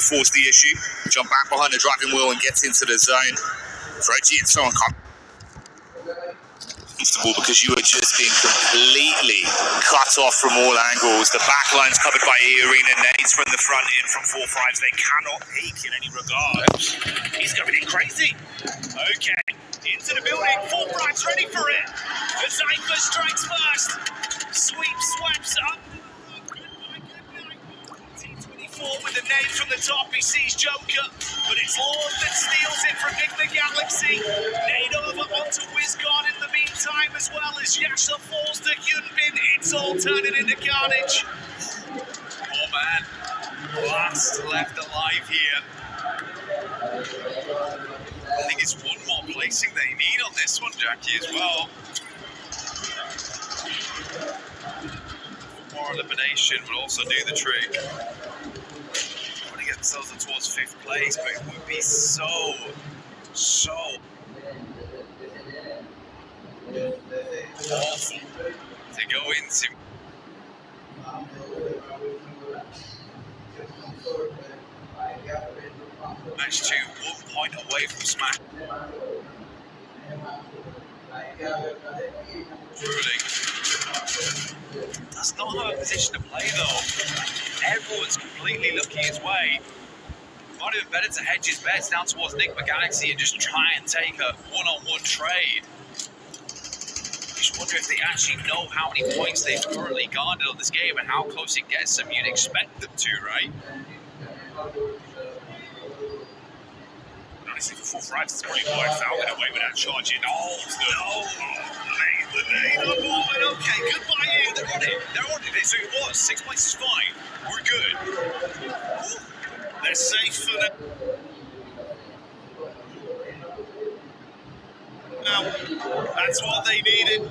force the issue. Jump back behind the driving wheel and get into the zone. Reggie and so on comfortable because you are just being completely cut off from all angles. The back line's covered by Arena nades from the front in from 4-5s. They cannot peek in any regard. He's going in crazy. Okay, into the building. 4-5s ready for it. The Zypher strikes first. Sweep, swaps up. With a nade from the top, he sees Joker, but it's Lord that steals it from Pmgc. Nade over onto WizGod in the meantime, as well as Yasha falls to Hyunbin. It's all turning into carnage. Oh man, last left alive here. I think it's one more placing they need on this one, Jackie, as well. More elimination will also do the trick. Get themselves up towards 5th place, but it would be so awful to go into. Match 2, 1 point away from Smash. Ruling. Does not have a position to play though. Everyone's completely looking his way. Might have been better to hedge his bets down towards Pmgc and just try and take a one-on-one trade. Just wonder if they actually know how many points they've currently garnered on this game and how close it gets them. You'd expect them to, right? Honestly, for 4-5s, it's probably quite foul in a way without charging. Oh, no. The nade on Norman. Okay, goodbye you. They're on it. They're on it. So it was. 6 points is fine. We're good. Ooh. They're safe for the... Now, that's what they needed.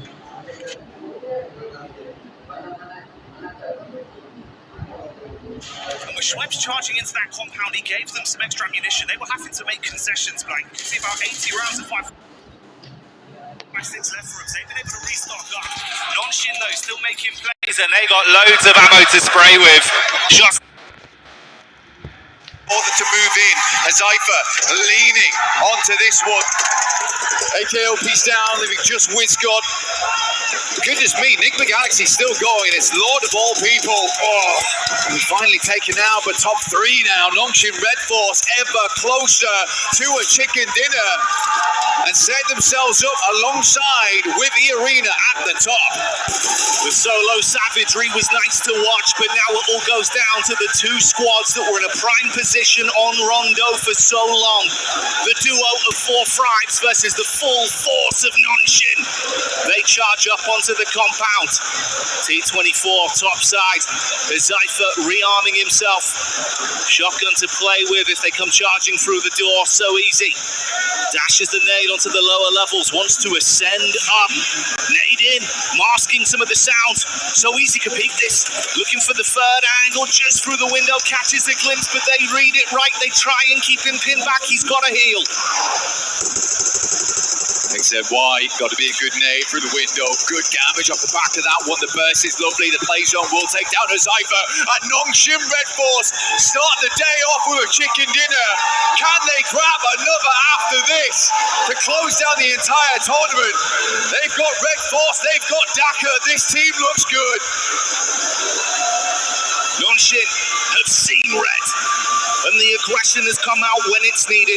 And with Schweppes charging into that compound, he gave them some extra ammunition. They were having to make concessions, but you can see about 80 rounds of 5. 6 left for him. They've been able to restock up. Non-Shin though still making plays, and they got loads of ammo to spray with. Just order to move in. Zypher leaning onto this one. AKOP's down, leaving just WizGod. Goodness me, Pmgc still going. It's Lord of all people. Oh, finally taken out, but top 3 now. Nongshin Red Force ever closer to a chicken dinner and set themselves up alongside with the Arena at the top. The solo savagery was nice to watch, but now it all goes down to the 2 squads that were in a prime position on Rondo for so long. The duo of 4-5s versus the full force of Nonshin. They charge up onto the compound. T24 top side. Zypher rearming himself. Shotgun to play with if they come charging through the door. So easy. Dashes the nade onto the lower levels. Wants to ascend up. Nade in. Masking some of the sound. So easy to peek this. Looking for the third angle just through the window. Catches a glimpse, but they read it right. They try and keep him pinned back. He's got to heal. Except why, got to be a good nade through the window. Good damage off the back of that one. The burst is lovely. The play zone will take down a Zypher. And Nongshin Red Force start the day off with a chicken dinner. Can they grab another after this to close down the entire tournament? They've got Red Force, they've got Daka. This team looks good. Nonshin have seen red, and the aggression has come out when it's needed.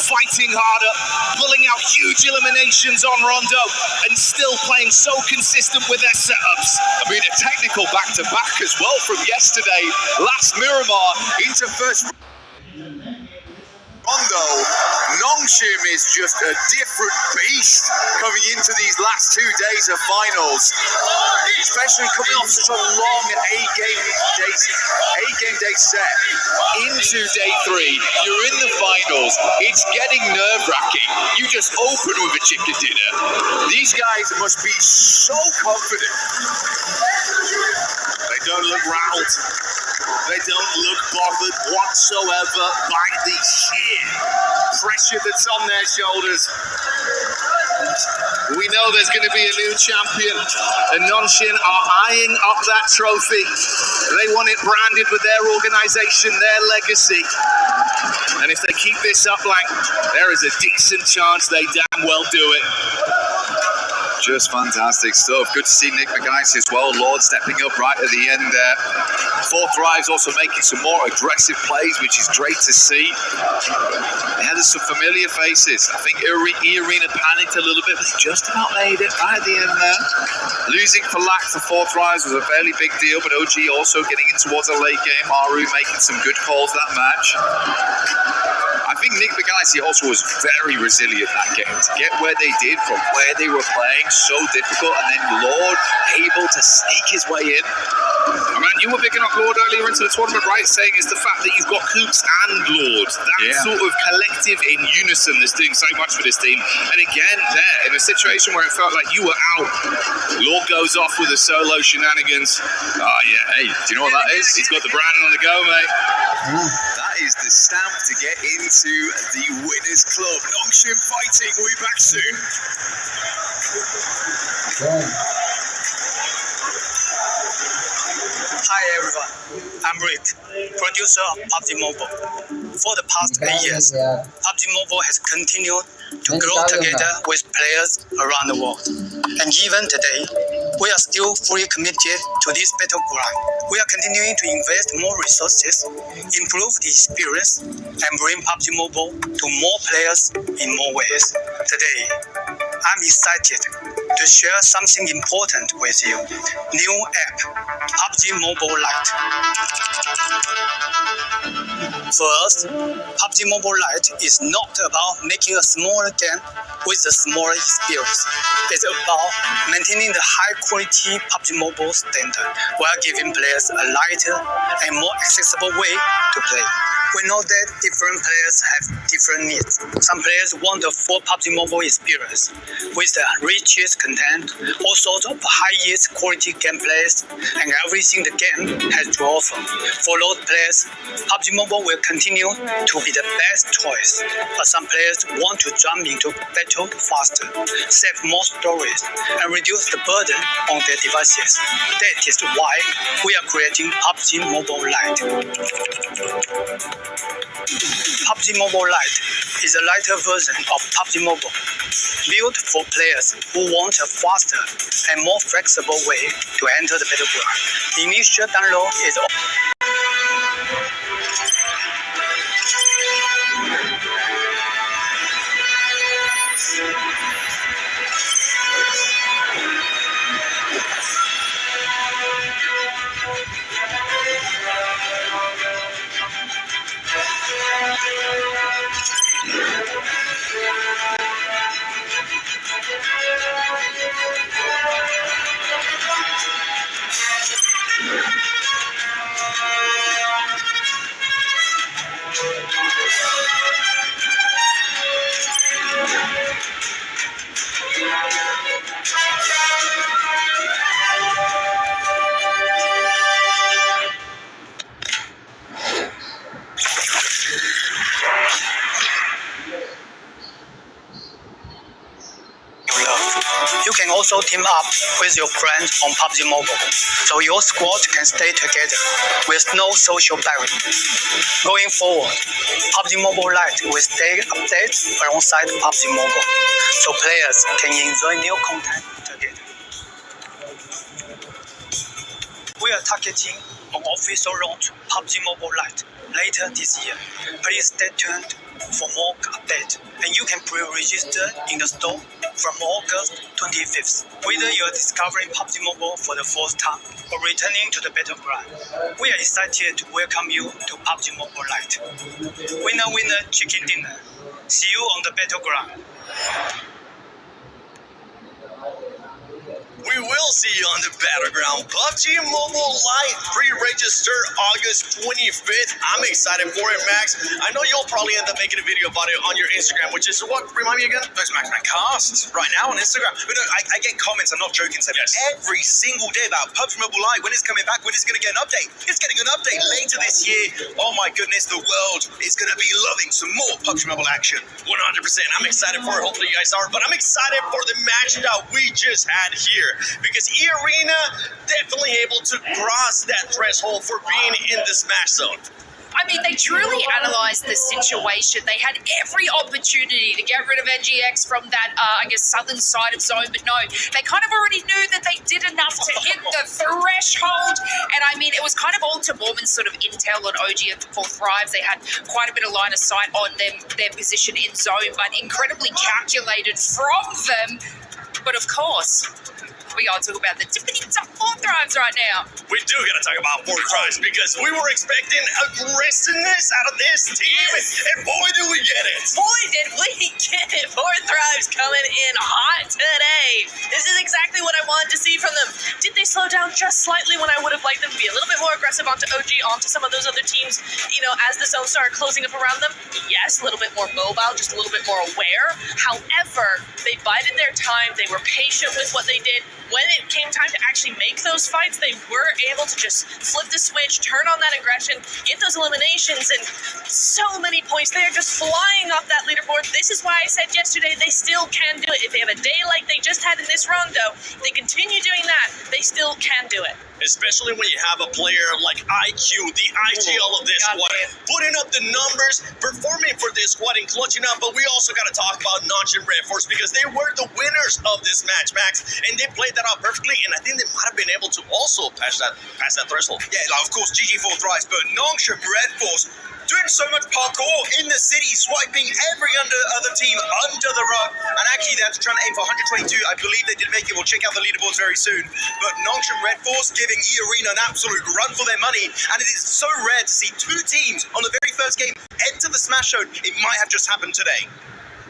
Fighting harder, pulling out huge eliminations on Rondo, and still playing so consistent with their setups. I mean, a technical back-to-back as well from yesterday. Last Miramar into first. Rondo, Nongshin is just a different beast coming into these last 2 days of finals, especially coming off such a long eight-game day set into day 3. You're in the finals. It's getting nerve-wracking. You just open with a chicken dinner. These guys must be so confident. They don't look rattled. They don't look bothered whatsoever by the sheer pressure that's on their shoulders. We know there's going to be a new champion, and Nonshin are eyeing up that trophy. They want it branded with their organization, their legacy. And if they keep this up, like, there is a decent chance they damn well do it. Just fantastic stuff. Good to see Nick McGuinness as well. Lord stepping up right at the end there. Four Thrives also making some more aggressive plays, which is great to see. Yeah, there's some familiar faces. I think E-Arena panicked a little bit, but they just about made it right at the end there. Losing for lack to Four Thrives was a fairly big deal, but OG also getting in towards a late game. Maru making some good calls that match. I think Nick McGuinness also was very resilient that game to get where they did from where they were playing, so difficult, and then Lord able to sneak his way in. Man, you were picking up Lord earlier into the tournament, right? Saying it's the fact that you've got Coops and Lord. That sort of collective in unison that's doing so much for this team. And again, there, in a situation where it felt like you were out, Lord goes off with the solo shenanigans. Oh, yeah. Hey, do you know what that is? He's got the Brandon on the go, mate. That is the stamp to get into the Winners Club. Nongshim Fighting. We'll be back soon. Hi everyone, I'm Rick, producer of PUBG Mobile. For the past 8 years, PUBG Mobile has continued to grow together with players around the world. And even today, we are still fully committed to this battleground. We are continuing to invest more resources, improve the experience, and bring PUBG Mobile to more players in more ways. Today, I'm excited to share something important with you. New app, PUBG Mobile Lite. For us, PUBG Mobile Lite is not about making a smaller game with a smaller experience. It's about maintaining the high-quality PUBG Mobile standard while giving players a lighter and more accessible way to play. We know that different players have different needs. Some players want a full PUBG Mobile experience with the richest content, all sorts of highest quality gameplays, and everything the game has to offer. For those players, PUBG Mobile will continue to be the best choice. But some players want to jump into battle faster, save more stories, and reduce the burden on their devices. That is why we are creating PUBG Mobile Lite. PUBG Mobile Lite is a lighter version of PUBG Mobile, built for players who want a faster and more flexible way to enter the battleground. The initial download is You can also team up with your friends on PUBG Mobile, so your squad can stay together with no social barrier. Going forward, PUBG Mobile Lite will stay updated alongside PUBG Mobile, so players can enjoy new content together. We are targeting an official launch PUBG Mobile Lite later this year. Please stay tuned for more updates, and you can pre-register in the store from August 25th. Whether you are discovering PUBG Mobile for the first time or returning to the battleground, we are excited to welcome you to PUBG Mobile Lite. Winner, winner, chicken dinner. See you on the battleground. We will see you on the battleground. PUBG Mobile Lite pre-register August 25th. I'm excited for it, Max. I know you'll probably end up making a video about it on your Instagram, which is what? Remind me again? Those Max Man casts right now on Instagram. But no, I get comments, I'm not joking, Sam, Yes. every single day about PUBG Mobile Lite, when it's coming back, when it's going to get an update. It's getting an update later this year. Oh my goodness, the world is going to be loving some more PUBG Mobile action. 100%. I'm excited for it. Hopefully you guys are. But I'm excited for the match that we just had here. Because E-Arena definitely able to cross that threshold for being in the Smash Zone. I mean, they truly analysed the situation. They had every opportunity to get rid of NGX from that, southern side of zone, but no, they kind of already knew that they did enough to hit the threshold. And I mean, it was kind of all to Mormon's sort of intel on OG and Full Thrives. They had quite a bit of line of sight on their position in zone, but incredibly calculated from them. But of course, we gotta talk about the tippity-top Full Thrives right now. We do gotta talk about Full Thrives because we were expecting aggressiveness out of this team, and boy, do we get it! Boy, did we get it! Full Thrives coming in hot today. This is exactly what I wanted to see from them. Did they slow down just slightly when I would have liked them to be a little bit more aggressive onto OG, onto some of those other teams, as the zone started closing up around them? Yes, a little bit more mobile, just a little bit more aware. However, they bided their time. They were patient with what they did. When it came time to actually make those fights, they were able to just flip the switch, turn on that aggression, get those eliminations, and so many points. They are just flying up that leaderboard. This is why I said yesterday they still can do it. If they have a day like they just had in this rondo, if they continue doing that, they still can do it. Especially when you have a player like IQ, the IGL of this squad, putting up the numbers, performing for this squad and clutching up. But we also got to talk about Notch and Red Force because they were the winners of this match, Max, and they played that out perfectly. And I think they might have been able to also pass that threshold. Yeah, of course, GG Full Thrives, but Nongshim Red Force doing so much parkour in the city, swiping every other team under the rug, and actually they're trying to aim for 122. I believe they did make it. We'll check out the leaderboards very soon. But Nongshim Red Force giving E-Arena an absolute run for their money, and it is so rare to see two teams on the very first game enter the Smash Zone. It might have just happened today.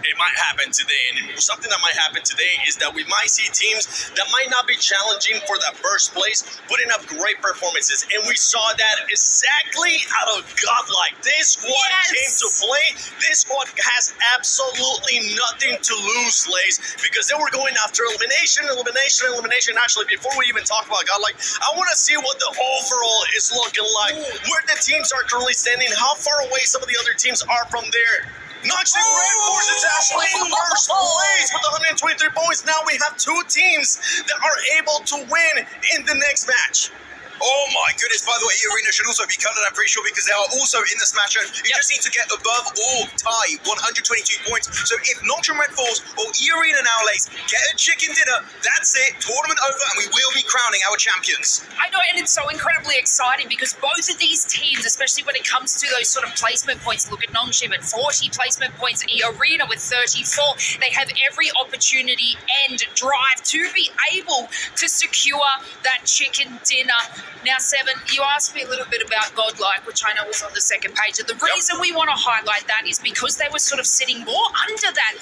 It might happen today, and something that might happen today is that we might see teams that might not be challenging for that first place, putting up great performances, and we saw that exactly out of Godlike. This squad came to play. This squad has absolutely nothing to lose, Lays, because they were going after elimination. Actually, before we even talk about Godlike, I want to see what the overall is looking like, where the teams are currently standing, how far away some of the other teams are from there. Knoxing Red Force is actually in first place with 123 points. Now we have two teams that are able to win in the next match. Oh my goodness, by the way, E-Arena should also be counted, I'm pretty sure, because they are also in the Smash Zone. You just need to get above or tie 122 points. So if Nongshim Red Force or E-Arena now, Lace, get a chicken dinner, that's it, tournament over, and we will be crowning our champions. I know, and it's so incredibly exciting because both of these teams, especially when it comes to those sort of placement points, look at Nongshim at 40 placement points, E-Arena with 34, they have every opportunity and drive to be able to secure that chicken dinner. Now, Seven, you asked me a little bit about Godlike, which I know was on the second page. And the reason we want to highlight that is because they were sort of sitting more under that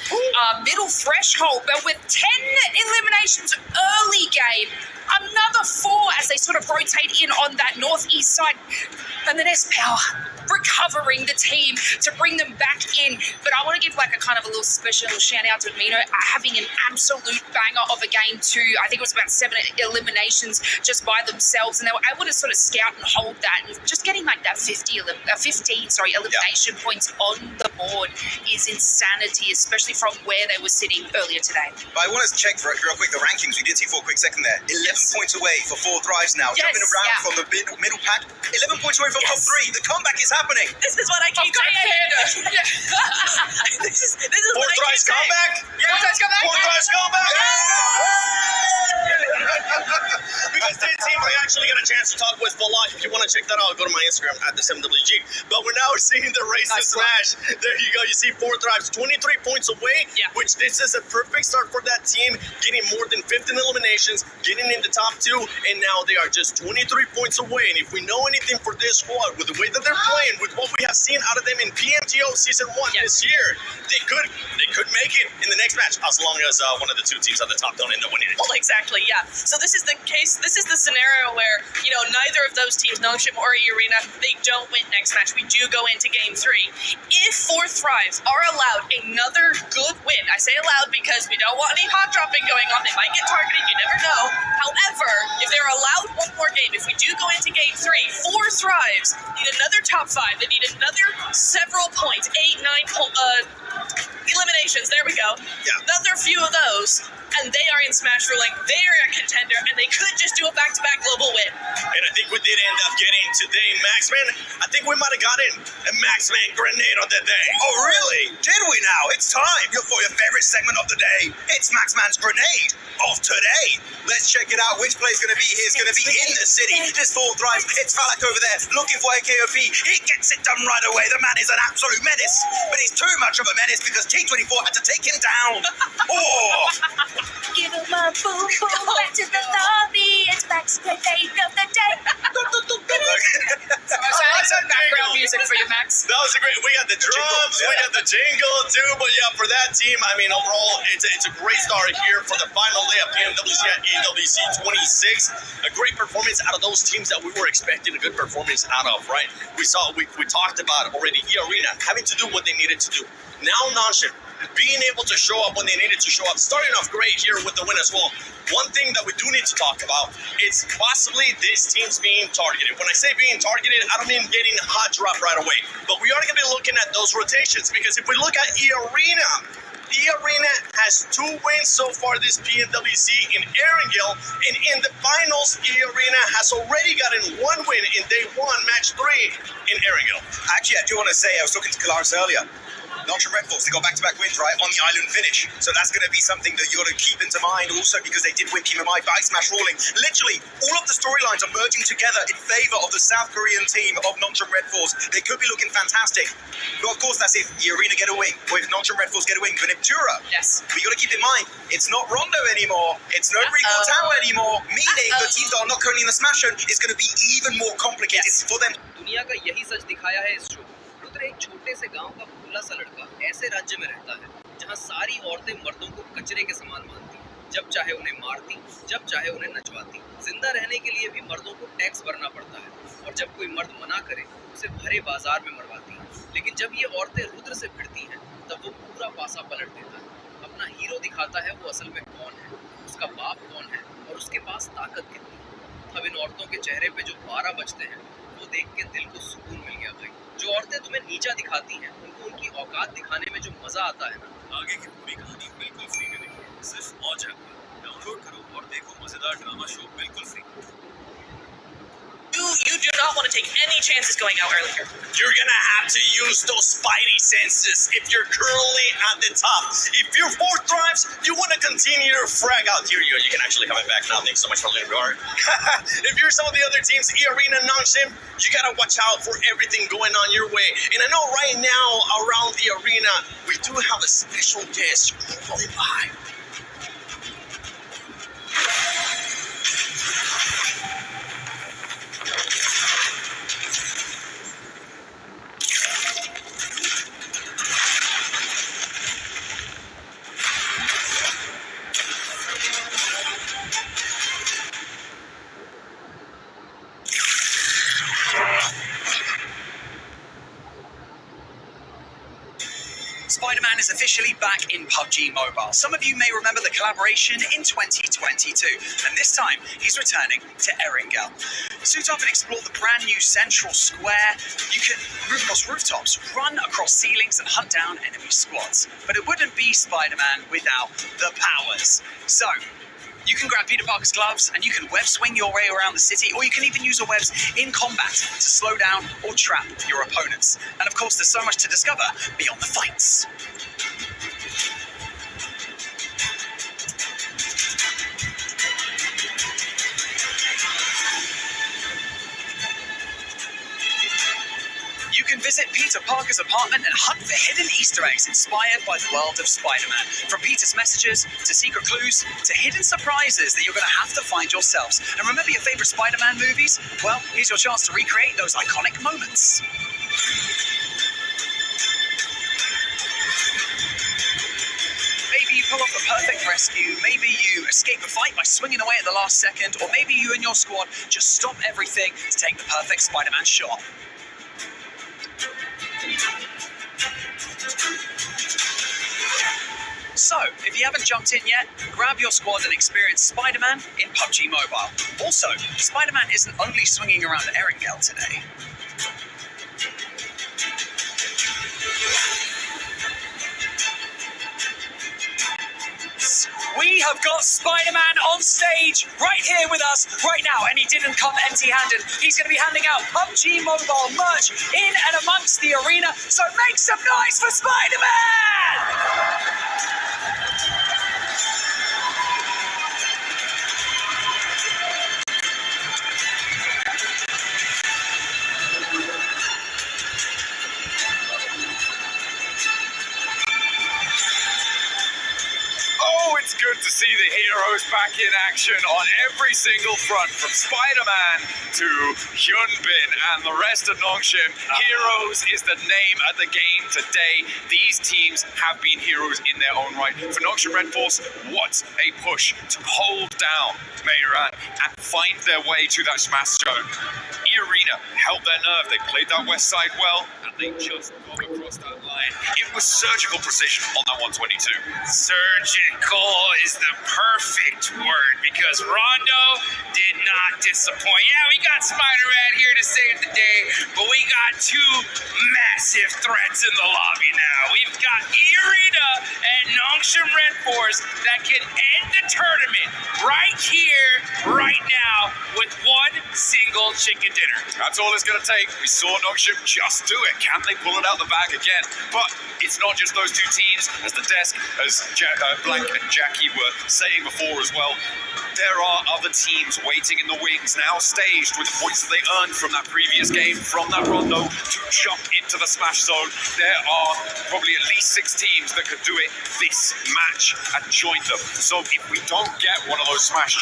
middle threshold. But with 10 eliminations early game, another 4 as they sort of rotate in on that northeast side. And then S-Power recovering the team to bring them back in. But I want to give like a kind of a little special shout out to Amino having an absolute banger of a game too. I think it was about 7 eliminations just by themselves, and they were able to sort of scout and hold that, and just getting like that 15 elimination points on the board is insanity, especially from where they were sitting earlier today. But I want to check real quick the rankings. We did see for a quick second there. 11 points away for Full Thrives now. Jumping around from the middle pack. 11 points away from top 3. The comeback is happening. This is what I keep saying. This is Full Thrives comeback. Full Thrives comeback. Full Thrives comeback. Because this team are actually going to a chance to talk with Balak. If you want to check that out, go to my Instagram at the 7WG. But we're now seeing the race to smash. There you go. You see 4 Thrives, 23 points away, which this is a perfect start for that team, getting more than 15 eliminations, getting in the top 2, and now they are just 23 points away. And if we know anything for this squad, with the way that they're playing, with what we have seen out of them in PMGO Season 1 this year, they could make it in the next match, as long as one of the 2 teams at the top don't end up winning it. Well, exactly, yeah. So this is the case, this is the scenario where, neither of those teams, Nongshim or Arena, they don't win next match. We do go into Game 3. If 4 Thrives are allowed another good win, I say allowed because we don't want any hot dropping going on. They might get targeted, you never know. However, if they're allowed one more game, if we do go into Game 3, 4 Thrives need another top 5. They need another several points, 8, 9 eliminations. There we go. Yeah. Another few of those, and they are in Smash Ruling. They are a contender, and they could just do a back-to-back global win. And I think we did end up getting today Maxman. I think we might have gotten a Maxman grenade on that day. Oh, really? Did we now? It's time for your favorite segment of the day. It's Maxman's grenade of today. Let's check it out. Which play's going to be here? It's going to be in the city. This 4 Thrives. It's Falak over there looking for a KOP. He gets it done right away. The man is an absolute menace. But he's too much of a menace because T24 had to take him down. Oh! Give him a boom boom back to the lobby. It's Max grenade of the day. Some background music for you, Max. That was a great. We got the drums, we got the jingle too. But yeah, for that team, I mean, overall, it's a great start here for the final day of PMWC at EWC 26. A great performance out of those teams that we were expecting a good performance out of, right? We talked about already. E-Arena having to do what they needed to do. Now Nongshim being able to show up when they needed to show up, starting off great here with the win as well. One thing that we do need to talk about is possibly this team's being targeted. When I say being targeted, I don't mean getting a hot drop right away, but we are going to be looking at those rotations, because if we look at E-Arena has 2 wins so far this PMWC in Erangel, and in the finals, E-Arena has already gotten 1 win in day 1, match 3 in Erangel. Actually, I do want to say, I was talking to Kalaris earlier. Nongshim Red Force, they got back-to-back wins, right, on the island finish. So that's going to be something that you got to keep into mind also, because they did win PMMI by Smash Ruling. Literally, all of the storylines are merging together in favor of the South Korean team of Nongshim Red Force. They could be looking fantastic. But of course, that's if the Arena get a win, or if Nongshim Red Force get a win. But Neptura, Yes. we got to keep in mind, it's not Rondo anymore. It's no Rico Tower anymore. Meaning the teams that are not currently in the Smash Zone is going to be even more complicated for them. दुनिया का यही सच दिखाया है इस show. Rudra एक छोटे से गांव का भोला सा लड़का ऐसे राज्य में रहता है जहां सारी औरतें मर्दों को कचरे के समान मानती हैं। जब चाहे उन्हें मारती, जब चाहे उन्हें नचवाती। जिंदा रहने के लिए भी मर्दों को टैक्स भरना पड़ता है, और जब कोई मर्द मना करे उसे भरे बाजार में मरवाती हैं। लेकिन जब ये औरतें रुद्र से भिड़ती हैं तब वो पूरा पासा पलट देता है। अपना हीरो दिखाता है वो असल में कौन है, उसका बाप कौन है और उसके पास ताकत कितनी है। अब इन औरतों के चेहरे पे जो 12 बजते हैं वो देख के दिल को सुकून मिल गया भाई। जो औरतें तुम्हें नीचा दिखाती हैं उनको उनकी औकात दिखाने में जो मजा आता है ना, आगे की पूरी कहानी बिल्कुल फ्री में नहीं है, सिर्फ मौज ऐप पर डाउनलोड करो और देखो मजेदार ड्रामा शो बिल्कुल free. You do not want to take any chances going out earlier. You're gonna have to use those spidey senses if you're currently at the top. If you're 4 Thrives, you want to continue your frag out here. You can actually have it back now. Thanks so much for letting me guard. If you're some of the other teams, E-Arena, Nongshim, you gotta watch out for everything going on your way. And I know right now around the arena, we do have a special guest rolling by. Spider-Man is officially back in PUBG Mobile. Some of you may remember the collaboration in 2022, and this time he's returning to Erangel. Suit up and explore the brand new central square. You can move across rooftops, run across ceilings, and hunt down enemy squads. But it wouldn't be Spider-Man without the powers. So, you can grab Peter Parker's gloves and you can web swing your way around the city, or you can even use your webs in combat to slow down or trap your opponents. And of course, there's so much to discover beyond the fights. visit Peter Parker's apartment and hunt for hidden Easter eggs inspired by the world of Spider-Man. From Peter's messages to secret clues to hidden surprises that you're going to have to find yourselves. And remember your favorite Spider-Man movies? Well, here's your chance to recreate those iconic moments. Maybe you pull off the perfect rescue, maybe you escape a fight by swinging away at the last second, or maybe you and your squad just stop everything to take the perfect Spider-Man shot. So, if you haven't jumped in yet, grab your squad and experience Spider-Man in PUBG Mobile. Also, Spider-Man isn't only swinging around Erangel today. We have got Spider-Man on stage right here with us right now, and he didn't come empty-handed. He's going to be handing out PUBG Mobile merch in and amongst the arena, so make some noise for Spider-Man! Oh, it's good to see the heroes back in action on every single front, from Spider-Man to Hyunbin and the rest of Nongshim. Heroes is the name of the game today. These teams have been heroes in their own right. For Nongshim Red Force, what a push to hold down Meiran and find their way to that smash zone. E-Arena held their nerve. They played that west side well, and they just got across that line. It was surgical precision on that 122. Surgical is the perfect word, because Rondo did not disappoint. Yeah, we got Spider-Man here to save the day, but we got two massive threats in the lobby now. We've got E-Arena and Nongshim Red Force that can end the tournament right here, right now, with one single chicken dinner. That's all it's going to take. We saw Nongshim just do it. Can they pull it out the bag again? But it's not just those two teams. As the desk, as Blank and Jackie were saying before as well, there are other teams waiting in the wings, now staged with points that they earned from that previous game, from that rondo, to jump into the smash zone. There are probably at least 6 teams that could do it this match and join them. So if we don't get one of those smash